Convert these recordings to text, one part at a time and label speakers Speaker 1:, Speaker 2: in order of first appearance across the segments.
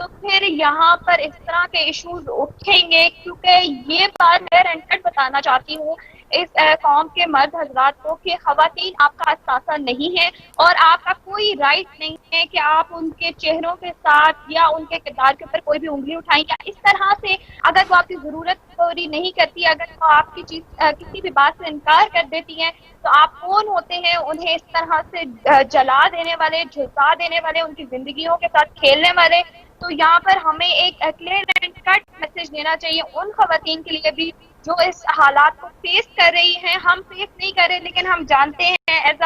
Speaker 1: تو پھر یہاں پر اس طرح کے ایشوز اٹھیں گے. کیونکہ یہ بات میں رینٹڈ بتانا چاہتی ہوں اس قوم کے مرد حضرات کو کہ خواتین آپ کا اثاثہ نہیں ہے اور آپ کا کوئی رائٹ نہیں ہے کہ آپ ان کے چہروں کے ساتھ یا ان کے کردار کے اوپر کوئی بھی انگلی اٹھائیں یا اس طرح سے اگر وہ آپ کی ضرورت پوری نہیں کرتی, اگر وہ آپ کی چیز کسی بھی بات سے انکار کر دیتی ہیں تو آپ کون ہوتے ہیں انہیں اس طرح سے جلا دینے والے, جھلسا دینے والے, ان کی زندگیوں کے ساتھ کھیلنے والے. تو یہاں پر ہمیں ایک کلیئر اینڈ کٹ میسج دینا چاہیے ان خواتین کے لیے بھی جو اس حالات کو فیس کر رہی ہیں. ہم فیس نہیں کر رہے لیکن ہم جانتے ہیں ایز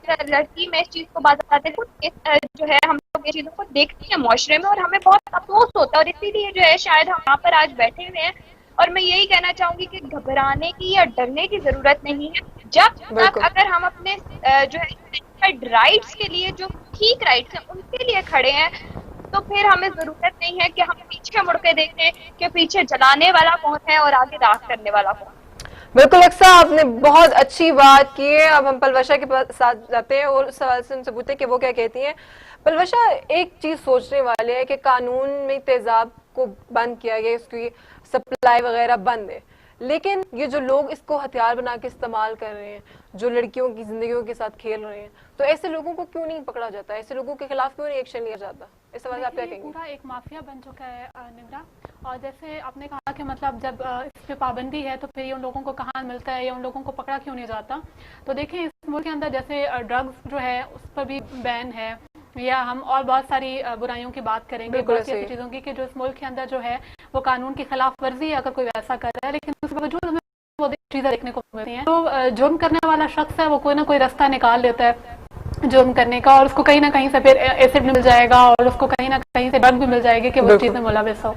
Speaker 1: اے لڑکی میں اس چیز کو بتاتے جو ہے ہم لوگ یہ چیزوں کو دیکھتے ہیں معاشرے میں اور ہمیں بہت افسوس ہوتا ہے, اور اسی لیے جو ہے شاید ہم یہاں پر آج بیٹھے ہوئے ہیں. اور میں یہی کہنا چاہوں گی کہ گھبرانے کی یا ڈرنے کی ضرورت نہیں ہے. جب تک اگر ہم اپنے جو ہے رائٹس کے لیے, جو ٹھیک رائٹس ہیں ان کے لیے کھڑے ہیں, تو پھر ہمیں ضرورت نہیں ہے کہ ہم پیچھے مڑ کے دیکھیں کہ پیچھے جلانے والا کون ہے اور آگے راکھ کرنے والا کون ہے.
Speaker 2: بالکل اکثر آپ نے بہت اچھی بات کی ہے. اب ہم پلوشا کے ساتھ جاتے ہیں اور اس سوال سے ان سے پوچھتے ہیں کہ وہ کیا کہتی ہیں. پلوشا, ایک چیز سوچنے والے ہے کہ قانون میں تیزاب کو بند کیا گیا, اس کی سپلائی وغیرہ بند ہے, لیکن یہ جو لوگ اس کو ہتھیار بنا کے استعمال کر رہے ہیں, جو لڑکیوں کی زندگیوں کے ساتھ کھیل رہے ہیں, تو ایسے لوگوں کو کیوں نہیں پکڑا جاتا, ایسے لوگوں کے خلاف کیوں نہیں ایکشن لیا جاتا؟ اس سوال سے آپ کیا کہیں گے؟
Speaker 3: پورا ایک مافیا بن چکا ہے نمرا, اور جیسے آپ نے کہا کہ مطلب جب اس پہ پابندی ہے تو پھر یہ ان لوگوں کو کہاں ملتا ہے یا ان لوگوں کو پکڑا کیوں نہیں جاتا. تو دیکھیں اس ملک کے اندر جیسے ڈرگز جو ہے اس پر بھی بین ہے, یا ہم اور بہت ساری برائیوں کی بات کریں گے, بہت سی چیزوں کی کہ جو اس ملک کے اندر جو ہے وہ قانون کی خلاف ورزی ہے اگر کوئی ویسا کر رہا ہے, لیکن اس باوجود ہمیں وہ چیزیں دیکھنے کو ملتی ہیں. تو جرم کرنے والا شخص ہے وہ کوئی نہ کوئی راستہ نکال لیتا ہے جرم کرنے کا, اور اس کو کہیں نہ کہیں سے پھر ایسڈ مل جائے گا اور اس کو کہیں نہ کہیں سے ڈرگ بھی مل جائے گی کہ وہ چیز میں ملوث ہو.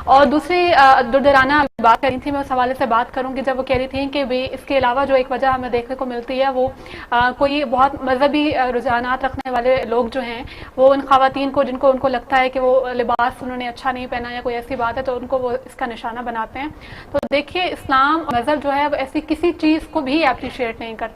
Speaker 3: اور دوسری دردانہ بات کر رہی تھی, میں اس حوالے سے بات کروں گی جب وہ کہہ رہی تھیں کہ اس کے علاوہ جو ایک وجہ ہمیں دیکھنے کو ملتی ہے وہ کوئی بہت مذہبی رجحانات رکھنے والے لوگ جو ہیں وہ ان خواتین کو جن کو ان کو لگتا ہے کہ وہ لباس انہوں نے اچھا نہیں پہنا یا کوئی ایسی بات ہے تو ان کو وہ اس کا نشانہ بناتے ہیں. تو دیکھیے اسلام مذہب جو ہے وہ ایسی کسی چیز کو بھی اپریشیٹ نہیں کرتا.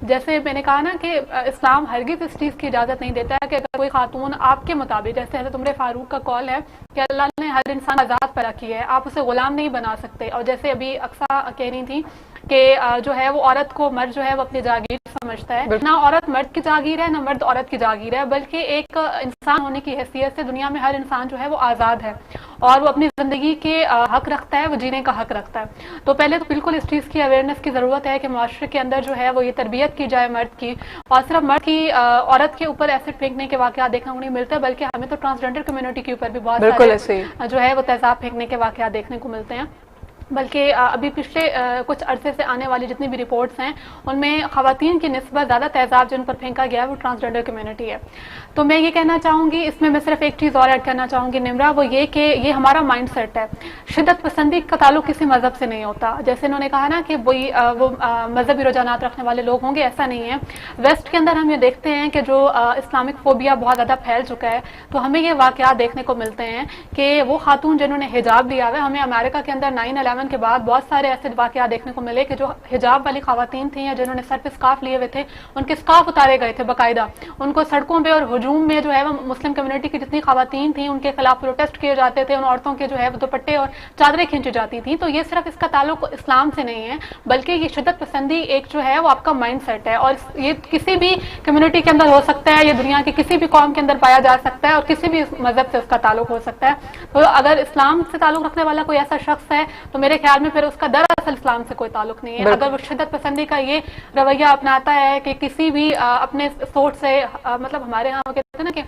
Speaker 3: جیسے میں نے کہا نا کہ اسلام ہرگز اس چیز کی اجازت نہیں دیتا ہے کہ اگر کوئی خاتون آپ کے مطابق, جیسے حضرت عمر فاروق کا قول ہے کہ اللہ نے ہر انسان آزاد پیدا کیا ہے, آپ اسے غلام نہیں بنا سکتے. اور جیسے ابھی اقصا کہہ رہی تھی کہ جو ہے وہ عورت کو مرد جو ہے وہ اپنی جاگیر سمجھتا ہے, نہ عورت مرد کی جاگیر ہے نہ مرد عورت کی جاگیر ہے, بلکہ ایک انسان ہونے کی حیثیت سے دنیا میں ہر انسان جو ہے وہ آزاد ہے اور وہ اپنی زندگی کے حق رکھتا ہے, وہ جینے کا حق رکھتا ہے. تو پہلے تو بالکل اس چیز کی اویئرنیس کی ضرورت ہے کہ معاشرے کے اندر جو ہے وہ یہ تربیت کی جائے مرد کی, اور صرف مرد کی عورت کے اوپر ایسڈ پھینکنے کے واقعات دیکھنے کو نہیں ملتے, بلکہ ہمیں تو ٹرانسجینڈر کمیونٹی کے اوپر بھی بہت سارے جو ہے وہ تیزاب پھینکنے کے واقعات دیکھنے کو ملتے ہیں. بلکہ ابھی پچھلے کچھ عرصے سے آنے والی جتنی بھی رپورٹس ہیں ان میں خواتین کی نسبت زیادہ تیزاب جن پر پھینکا گیا ہے وہ ٹرانسجینڈر کمیونٹی ہے. تو میں یہ کہنا چاہوں گی, اس میں صرف ایک چیز اور ایڈ کرنا چاہوں گی نمرا, وہ یہ کہ یہ ہمارا مائنڈ سیٹ ہے. شدت پسندی کا تعلق کسی مذہب سے نہیں ہوتا, جیسے انہوں نے کہا نا کہ وہ مذہبی رجحانات رکھنے والے لوگ ہوں گے, ایسا نہیں ہے. ویسٹ کے اندر ہم یہ دیکھتے ہیں کہ جو اسلامک فوبیا بہت زیادہ پھیل چکا ہے, تو ہمیں یہ واقعات دیکھنے کو ملتے ہیں کہ وہ خاتون جنہوں نے حجاب لیا ہے, ہمیں امریکہ کے اندر 9/11 کے بعد بہت سارے ایسے واقعات دیکھنے کو ملے کہ جو حجاب والی خواتین تھیں یا جنہوں نے سر پہ اسکارف لیے ہوئے تھے, ان کے اسکارف اتارے گئے تھے باقاعدہ, ان کو سڑکوں پہ اور ہجوم میں جو ہے وہ مسلم کمیونٹی کی جتنی خواتین تھیں ان کے خلاف پروٹیسٹ کیے جاتے تھے, ان عورتوں کے جو ہے وہ دوپٹے اور چادریں کھینچی جاتی تھیں. تو یہ صرف اس کا تعلق اسلام سے نہیں ہے, بلکہ یہ شدت پسندی ایک جو ہے وہ آپ کا مائنڈ سیٹ ہے, اور یہ کسی بھی کمیونٹی کے اندر ہو سکتا ہے, یہ دنیا کی کسی بھی قوم کے اندر پایا جا سکتا ہے, اور کسی بھی مذہب سے اس کا تعلق ہو سکتا ہے. تو اگر اسلام سے تعلق رکھنے والا کوئی ایسا شخص ہے تو میرے خیال میں پھر اس کا دراصل اسلام سے کوئی تعلق نہیں ہے. اگر وہ شدت پسندی کا یہ رویہ اپناتا ہے کہ کسی بھی اپنے سوچ سے, مطلب ہمارے ہاں کہتے ہیں نا کہ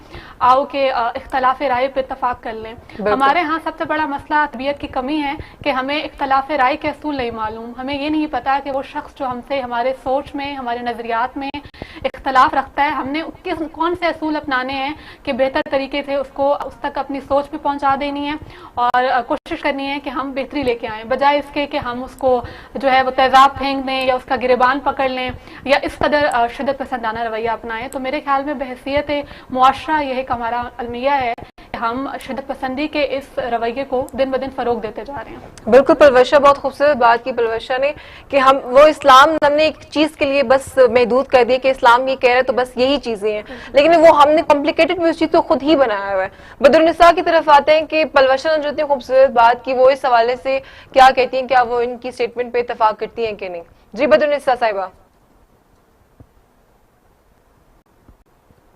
Speaker 3: آؤ کہ اختلاف رائے پہ اتفاق کر لیں, ہمارے ہاں سب سے بڑا مسئلہ طبیعت کی کمی ہے کہ ہمیں اختلاف رائے کے اصول نہیں معلوم. ہمیں یہ نہیں پتا کہ وہ شخص جو ہم سے ہمارے سوچ میں, ہمارے نظریات میں اختلاف رکھتا ہے, ہم نے کون سے اصول اپنانے ہیں کہ بہتر طریقے سے اس تک اپنی سوچ بھی پہنچا دینی ہے اور کوشش کرنی ہے کہ ہم بہتری لے کے آئیں, بجائے اس کے کہ ہم اس کو جو ہے وہ تیزاب پھینک دیں یا اس کا گریبان پکڑ لیں یا اس قدر شدت پسندانہ رویہ اپنائیں. تو میرے خیال میں بحیثیت معاشرہ یہ ایک ہمارا المیہ ہے کہ ہم شدت پسندی کے اس رویے کو دن بدن فروغ دیتے جا رہے ہیں.
Speaker 2: بالکل پروشا، بہت خوبصورت بات کی پروشا نے کہ وہ اسلام ہم نے ایک چیز کے لیے بس محدود کر دیا کہ اسلام یہ کہہ رہا ہے تو بس یہی چیزیں ہیں، لیکن وہ ہم نے کمپلیکیٹڈ بھی اس چیز کو خود ہی بنایا ہوا ہے. بدر النساء کی طرف آتے ہیں کہ پروشا نے جو اتنی خوبصورت بات کی وہ اس حوالے سے کیا کہتی ہیں، کیا وہ ان کی اسٹیٹمنٹ پہ اتفاق کرتی ہیں کہ نہیں؟ جی بدر النساء صاحبہ.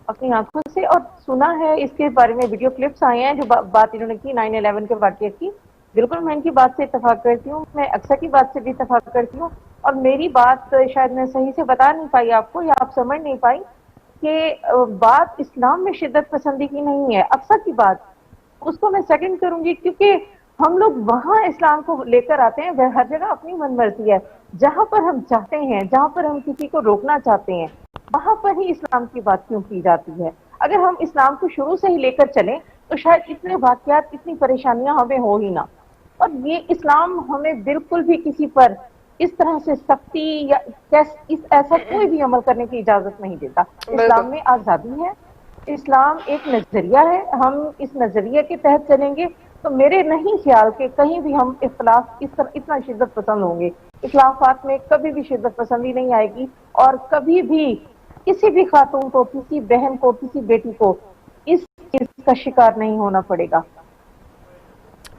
Speaker 4: اپنی آنکھوں سے اور سنا ہے اس کے بارے میں ویڈیو کلپس آئے ہیں جو بات انہوں نے کی 9/11 کے واقعے کی. بالکل میں ان کی بات سے اتفاق کرتی ہوں، میں اکثر کی بات سے بھی اتفاق کرتی ہوں. اور میری بات شاید میں صحیح سے بتا نہیں پائی آپ کو یا آپ سمجھ نہیں پائی کہ بات اسلام میں شدت پسندی کی نہیں ہے. اکثر کی بات اس کو میں سیکنڈ کروں گی، کیونکہ ہم لوگ وہاں اسلام کو لے کر آتے ہیں. وہ ہر جگہ اپنی من مرضی ہے. جہاں پر ہم چاہتے ہیں، جہاں پر ہم کسی کو روکنا چاہتے ہیں، وہاں پر ہی اسلام کی بات کیوں کی جاتی ہے؟ اگر ہم اسلام کو شروع سے ہی لے کر چلیں تو شاید اتنے واقعات، اتنی پریشانیاں ہمیں ہو ہی نہ. اور یہ اسلام ہمیں بالکل بھی کسی پر اس طرح سے سختی یا ایسا کوئی بھی عمل کرنے کی اجازت نہیں دیتا. اسلام میں آزادی ہے، اسلام ایک نظریہ ہے. ہم اس نظریے کے تحت چلیں گے تو میرے نہیں خیال کہ کہیں بھی ہم اختلاف اس طرح اتنا شدت پسند ہوں گے. اختلافات میں کبھی بھی شدت پسندی نہیں آئے گی، اور کبھی بھی کسی بھی خاتون کو، کسی بہن کو، کسی بیٹی کو اس چیز کا شکار نہیں ہونا پڑے گا.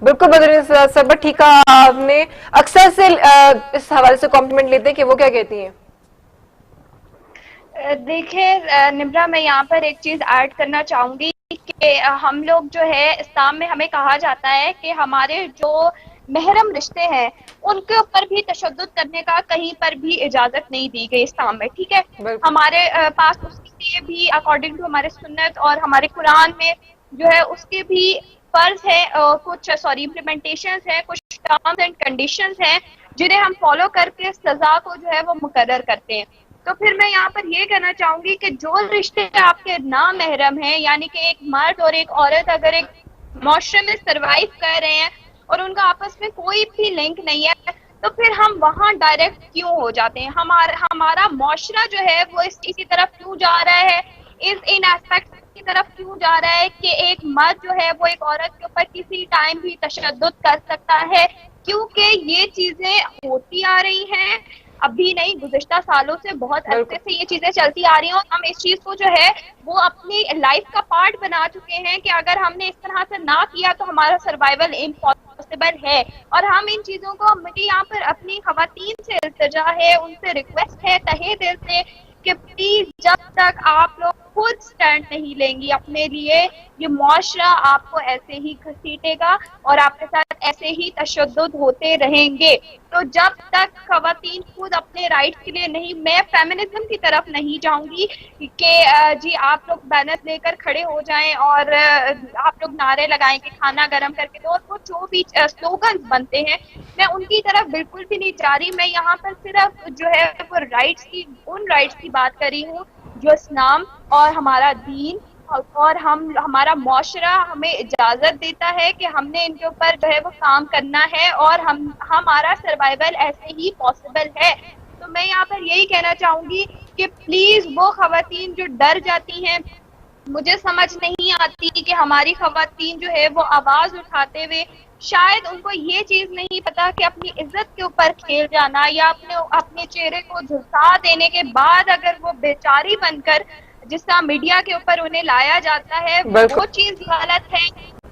Speaker 2: بالکل بدر النساء صاحبہ، ٹھیک ہے. آپ نے اکثر سے اس حوالے سے کمپلیمنٹ لیتے ہیں کہ وہ کیا کہتی ہیں؟
Speaker 1: دیکھیں نمرا، میں یہاں پر ایک چیز ایڈ کرنا چاہوں گی کہ ہم لوگ جو ہے اسلام میں ہمیں کہا جاتا ہے کہ ہمارے جو محرم رشتے ہیں ان کے اوپر بھی تشدد کرنے کا کہیں پر بھی اجازت نہیں دی گئی اسلام میں. ٹھیک ہے، ہمارے پاس اس کے لیے بھی اکارڈنگ ٹو ہمارے سنت اور ہمارے قرآن میں جو ہے اس کے بھی فرض ہے، کچھ امپلیمنٹیشنز ہیں، کچھ ٹرمز اینڈ کنڈیشنز ہیں جنہیں ہم فالو کر کے سزا کو جو ہے وہ مقرر کرتے ہیں. تو پھر میں یہاں پر یہ کہنا چاہوں گی کہ جو رشتے آپ کے نامحرم ہیں، یعنی کہ ایک مرد اور ایک عورت اگر ایک معاشرے میں سروائیو کر رہے ہیں اور ان کا آپس میں کوئی بھی لنک نہیں ہے، تو پھر ہم وہاں ڈائریکٹ کیوں ہو جاتے ہیں؟ ہمارا معاشرہ جو ہے وہ اسی طرف کیوں جا رہا ہے، ان ایسپیکٹ کی طرف کیوں جا رہا ہے کہ ایک مرد جو ہے وہ ایک عورت کے اوپر کسی ٹائم بھی تشدد کر سکتا ہے؟ کیونکہ یہ چیزیں ہوتی آ رہی ہیں، ابھی نہیں، گزشتہ سالوں سے بہت عرصے سے یہ چیزیں چلتی آ رہی ہیں، اور ہم اس چیز کو جو ہے وہ اپنی لائف کا پارٹ بنا چکے ہیں کہ اگر ہم نے اس طرح سے نہ کیا تو ہمارا سروائیول امپاسبل ہے. اور ہم ان چیزوں کو، مجھے یہاں پر اپنی خواتین سے التجا ہے، ان سے ریکویسٹ ہے تہہ دل سے کہ پلیز جب تک آپ لوگ خود سٹینڈ نہیں لیں گی اپنے لیے، یہ معاشرہ آپ کو ایسے ہی گھسیٹے گا اور آپ کے ساتھ ایسے ہی تشدد ہوتے رہیں گے. تو جب تک خواتین خود اپنے رائٹس کے لیے نہیں، میں فیمنزم کی طرف نہیں جاؤں گی کہ جی آپ لوگ بینر لے کر کھڑے ہو جائیں اور آپ لوگ نعرے لگائیں کہ کھانا گرم کر کے دو، اور وہ جو بھی سلوگنز بنتے ہیں میں ان کی طرف بالکل بھی نہیں جا رہی. میں یہاں پر صرف جو ہے وہ ان رائٹس کی بات کر رہی ہوں جو اسلام اور ہمارا دین اور ہمارا معاشرہ ہمیں اجازت دیتا ہے کہ ہم نے ان کے اوپر جو ہے وہ کام کرنا ہے، اور ہمارا سروائیول ایسے ہی پاسبل ہے. تو میں یہاں پر یہی کہنا چاہوں گی کہ پلیز وہ خواتین جو ڈر جاتی ہیں، مجھے سمجھ نہیں آتی کہ ہماری خواتین جو ہے وہ آواز اٹھاتے ہوئے شاید ان کو یہ چیز نہیں پتا کہ اپنی عزت کے اوپر کھیل جانا یا اپنے چہرے کو جھلسا دینے کے بعد اگر وہ بیچاری بن کر جس طرح میڈیا کے اوپر انہیں لایا جاتا ہے وہ چیز غلط ہے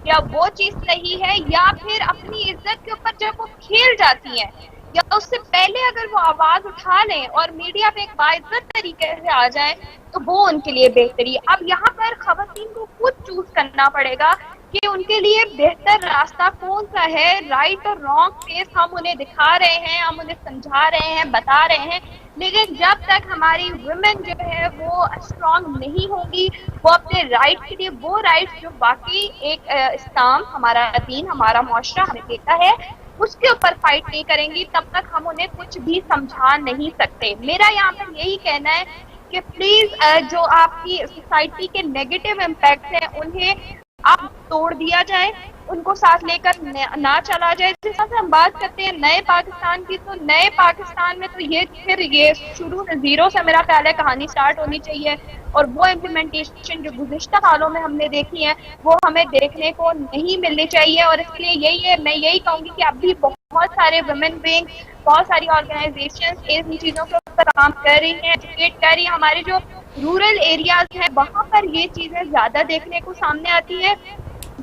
Speaker 1: یا وہ چیز صحیح ہے، یا پھر اپنی عزت کے اوپر جب وہ کھیل جاتی ہیں یا اس سے پہلے اگر وہ آواز اٹھا لیں اور میڈیا پہ ایک باعزت طریقے سے آ جائیں تو وہ ان کے لیے بہتری ہے. اب یہاں پر خواتین کو خود چوز کرنا پڑے گا کہ ان کے لیے بہتر راستہ کون سا ہے. رائٹ اور رانگ فیس ہم انہیں دکھا رہے ہیں، ہم انہیں سمجھا رہے ہیں، بتا رہے ہیں، لیکن جب تک ہماری ویمن جو ہے وہ اسٹرانگ نہیں ہوں گی، وہ اپنے رائٹ کے لیے وہ رائٹس جو باقی ایک اسلام، ہمارا دین، ہمارا معاشرہ ہمیں دیتا ہے، اس کے اوپر فائٹ نہیں کریں گی، تب تک ہم انہیں کچھ بھی سمجھا نہیں سکتے. میرا یہاں پر یہی کہنا ہے کہ پلیز جو آپ کی سوسائٹی کے نیگیٹو امپیکٹ ہیں انہیں آپ توڑ دیا جائے، ان کو ساتھ لے کر نہ چلا جائے. جس طرح سے ہم بات کرتے ہیں نئے پاکستان کی, تو نئے پاکستان میں تو یہ شروع زیرو سے میرا خیال ہے کہانی سٹارٹ ہونی چاہیے, اور وہ امپلیمنٹیشن جو گزشتہ سالوں میں ہم نے دیکھی ہے وہ ہمیں دیکھنے کو نہیں ملنی چاہیے. اور اس لیے یہی ہے, میں یہی کہوں گی کہ اب بھی بہت سارے ویمن ونگ, بہت ساری آرگنائزیشنز ان چیزوں کے اوپر کام کر رہی ہیں, ایجوکیٹ کر رہی ہیں. ہمارے جو رورل ایریاز ہیں وہاں پر یہ چیزیں زیادہ دیکھنے کو سامنے آتی ہے.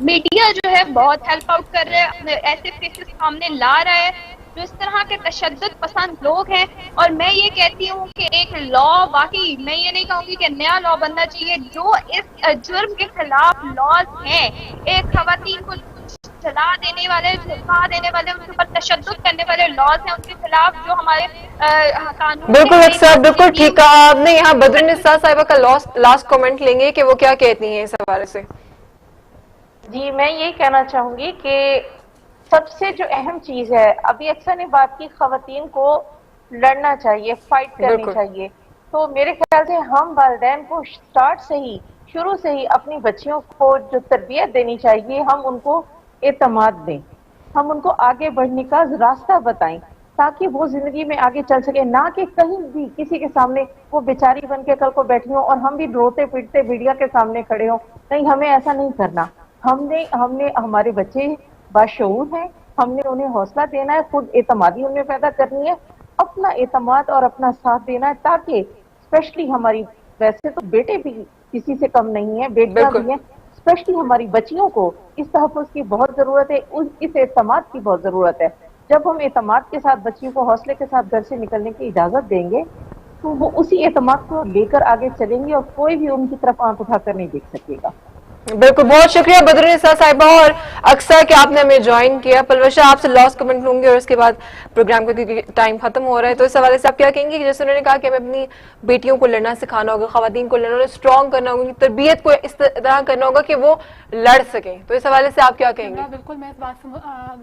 Speaker 1: میڈیا جو ہے بہت ہیلپ آؤٹ کر رہا ہے, ایسے کیسز سامنے لا رہا ہے جو اس طرح کے تشدد پسند لوگ ہیں. اور میں یہ کہتی ہوں کہ ایک لا, باقی میں یہ نہیں کہوں گی کہ نیا لا بننا چاہیے, جو اس جرم کے خلاف لاز ہیں, ایک خواتین کو جلا دینے والے, جھلسا دینے والے, ان کے اوپر تشدد کرنے والے لاز ہیں, ان کے خلاف جو ہمارے قانون.
Speaker 2: بالکل اکثر بالکل ٹھیک کہا آپ نے. یہاں بدر نساء صاحبہ کا لاسٹ کامنٹ لیں گے کہ وہ کیا کہتی ہیں اس حوالے سے.
Speaker 4: جی میں یہی کہنا چاہوں گی کہ سب سے جو اہم چیز ہے, ابھی اکثر نے بات کی خواتین کو لڑنا چاہیے, فائٹ کرنی چاہیے, تو میرے خیال سے ہم والدین کو سٹارٹ سے ہی, شروع سے ہی اپنی بچیوں کو جو تربیت دینی چاہیے, ہم ان کو اعتماد دیں, ہم ان کو آگے بڑھنے کا راستہ بتائیں تاکہ وہ زندگی میں آگے چل سکے, نہ کہ کہیں بھی کسی کے سامنے وہ بیچاری بن کے کل کو بیٹھی ہوں اور ہم بھی روتے پیٹتے میڈیا کے سامنے کھڑے ہوں. نہیں, ہمیں ایسا نہیں کرنا. ہم نے ہمارے بچے باشعور ہیں, ہم نے انہیں حوصلہ دینا ہے, خود اعتمادی ان میں پیدا کرنی ہے, اپنا اعتماد اور اپنا ساتھ دینا ہے, تاکہ اسپیشلی ہماری, ویسے تو بیٹے بھی کسی سے کم نہیں ہیں, بیٹیاں بھی ہیں, اسپیشلی ہماری بچیوں کو اس تحفظ کی بہت ضرورت ہے, اس اعتماد کی بہت ضرورت ہے. جب ہم اعتماد کے ساتھ بچیوں کو حوصلے کے ساتھ گھر سے نکلنے کی اجازت دیں گے تو وہ اسی اعتماد کو لے کر آگے چلیں گے, اور کوئی بھی ان کی طرف آنکھ اٹھا کر نہیں دیکھ سکے گا.
Speaker 2: بالکل, بہت شکریہ بدر نساء صاحبہ اور اکثر کہ آپ نے ہمیں جوائن کیا. پلوشہ آپ سے لاسٹ کمنٹ لوں گی اور اس کے بعد پروگرام کا کیونکہ ٹائم ختم ہو رہا ہے, تو اس حوالے سے آپ کیا کہیں گے کہ جیسے انہوں نے کہا کہ ہمیں اپنی بیٹیوں کو لڑنا سکھانا ہوگا, خواتین کو لڑنا, انہیں اسٹرانگ کرنا ہوگا, تربیت کو اس طرح کرنا ہوگا کہ وہ لڑ سکیں, تو اس حوالے سے آپ کیا کہیں گے؟
Speaker 3: بالکل, میں اس بات سے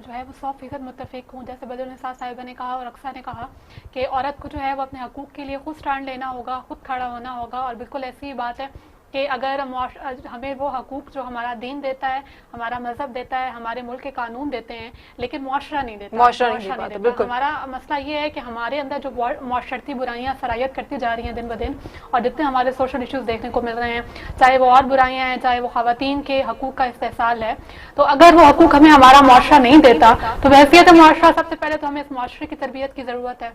Speaker 3: جو ہے وہ 100% متفق ہوں. جیسے بدر نساء صاحبہ نے کہا اور اکثر نے کہا کہ عورت کو جو ہے وہ اپنے حقوق کے لیے خود سٹینڈ لینا ہوگا, خود کھڑا ہونا ہوگا. اور بالکل ایسی ہی بات ہے کہ اگر ہمیں وہ حقوق جو ہمارا دین دیتا ہے, ہمارا مذہب دیتا ہے, ہمارے ملک کے قانون دیتے ہیں, لیکن معاشرہ نہیں دیتا. معاشرہ نہیں دیتا. ہمارا مسئلہ یہ ہے کہ ہمارے اندر جو معاشرتی برائیاں سرایت کرتی جا رہی ہیں دن بدن, اور جتنے ہمارے سوشل ایشوز دیکھنے کو مل رہے ہیں, چاہے وہ اور برائیاں ہیں, چاہے وہ خواتین کے حقوق کا استحصال ہے, تو اگر وہ حقوق ہمیں ہمارا معاشرہ نہیں دیتا تو بحیثیت معاشرہ سب سے پہلے تو ہمیں اس معاشرے کی تربیت کی ضرورت ہے.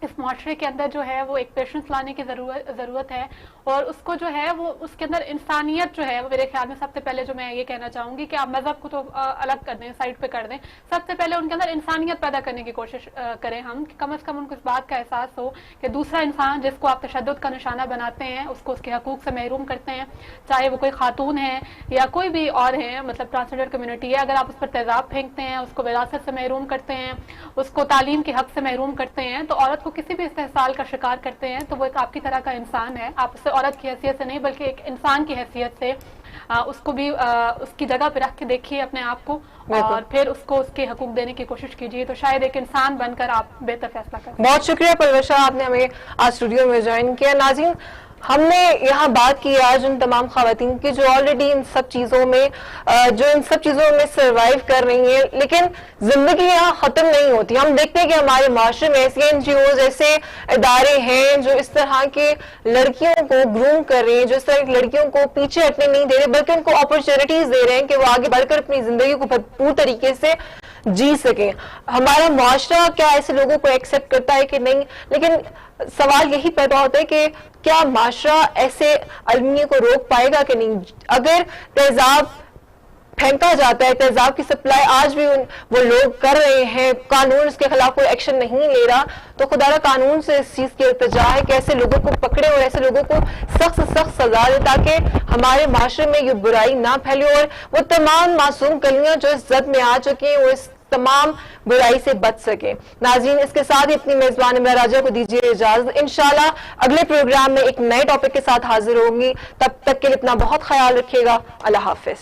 Speaker 3: اس معاشرے کے اندر جو ہے وہ ایک پیشنس لانے کی ضرورت ہے, اور اس کو جو ہے وہ اس کے اندر انسانیت جو ہے وہ میرے خیال میں سب سے پہلے جو میں یہ کہنا چاہوں گی کہ آپ مذہب کو تو الگ کر دیں, سائڈ پہ کر دیں, سب سے پہلے ان کے اندر انسانیت پیدا کرنے کی کوشش کریں ہم, کہ کم از کم ان کو اس بات کا احساس ہو کہ دوسرا انسان جس کو آپ تشدد کا نشانہ بناتے ہیں, اس کو اس کے حقوق سے محروم کرتے ہیں, چاہے وہ کوئی خاتون ہے یا کوئی بھی اور ہے, مطلب ٹرانسجنڈر کمیونٹی ہے, اگر آپ اس پر تیزاب پھینکتے ہیں, اس کو وراثت سے محروم کرتے ہیں, اس کو تعلیم کے حق سے محروم کرتے ہیں, تو عورت کو کسی بھی استحصال کا شکار کرتے ہیں, تو وہ ایک آپ کی طرح کا انسان ہے. آپ اسے عورت کی حیثیت سے نہیں بلکہ ایک انسان کی حیثیت سے اس کو بھی اس کی جگہ پہ رکھ کے دیکھیے اپنے آپ کو, اور پھر اس کو اس کے حقوق دینے کی کوشش کیجیے, تو شاید ایک انسان بن کر آپ بہتر فیصلہ کریں.
Speaker 2: بہت شکریہ پروشہ, آپ نے ہمیں آج اسٹوڈیو میں جوائن کیا. ناظرین, ہم نے یہاں بات کی آج ان تمام خواتین کی جو آلریڈی ان سب چیزوں میں سروائیو کر رہی ہیں, لیکن زندگی یہاں ختم نہیں ہوتی. ہم دیکھتے ہیں کہ ہمارے معاشرے میں ایسے NGOs, ایسے ادارے ہیں جو اس طرح کے لڑکیوں کو گروم کر رہے ہیں, جو اس طرح کی لڑکیوں کو پیچھے ہٹنے نہیں دے رہے, بلکہ ان کو اپرچونٹیز دے رہے ہیں کہ وہ آگے بڑھ کر اپنی زندگی کو بھرپور طریقے سے جی سکیں. ہمارا معاشرہ کیا ایسے لوگوں کو ایکسیپٹ کرتا ہے کہ نہیں, لیکن سوال یہی پیدا ہوتا ہے کہ کیا معاشرہ ایسے المیہ کو روک پائے گا کہ نہیں. اگر تیزاب پھینکا جاتا ہے, تیزاب کی سپلائی آج بھی وہ لوگ کر رہے ہیں, قانون اس کے خلاف کوئی ایکشن نہیں لے رہا, تو خدا را قانون سے اس چیز کی التجا ہے کہ ایسے لوگوں کو پکڑے اور ایسے لوگوں کو سخت سے سخت سزا دے, تاکہ ہمارے معاشرے میں یہ برائی نہ پھیلے اور وہ تمام معصوم کلیاں جو اس زد میں آ چکی ہیں وہ اس تمام برائی سے بچ سکے. ناظرین, اس کے ساتھ ہی اپنی میزبان عمرہ راجہ کو دیجیے اجازت. انشاءاللہ اگلے پروگرام میں ایک نئے ٹاپک کے ساتھ حاضر ہوں گی. تب تک کے لیے اپنا بہت خیال رکھیے گا. اللہ حافظ.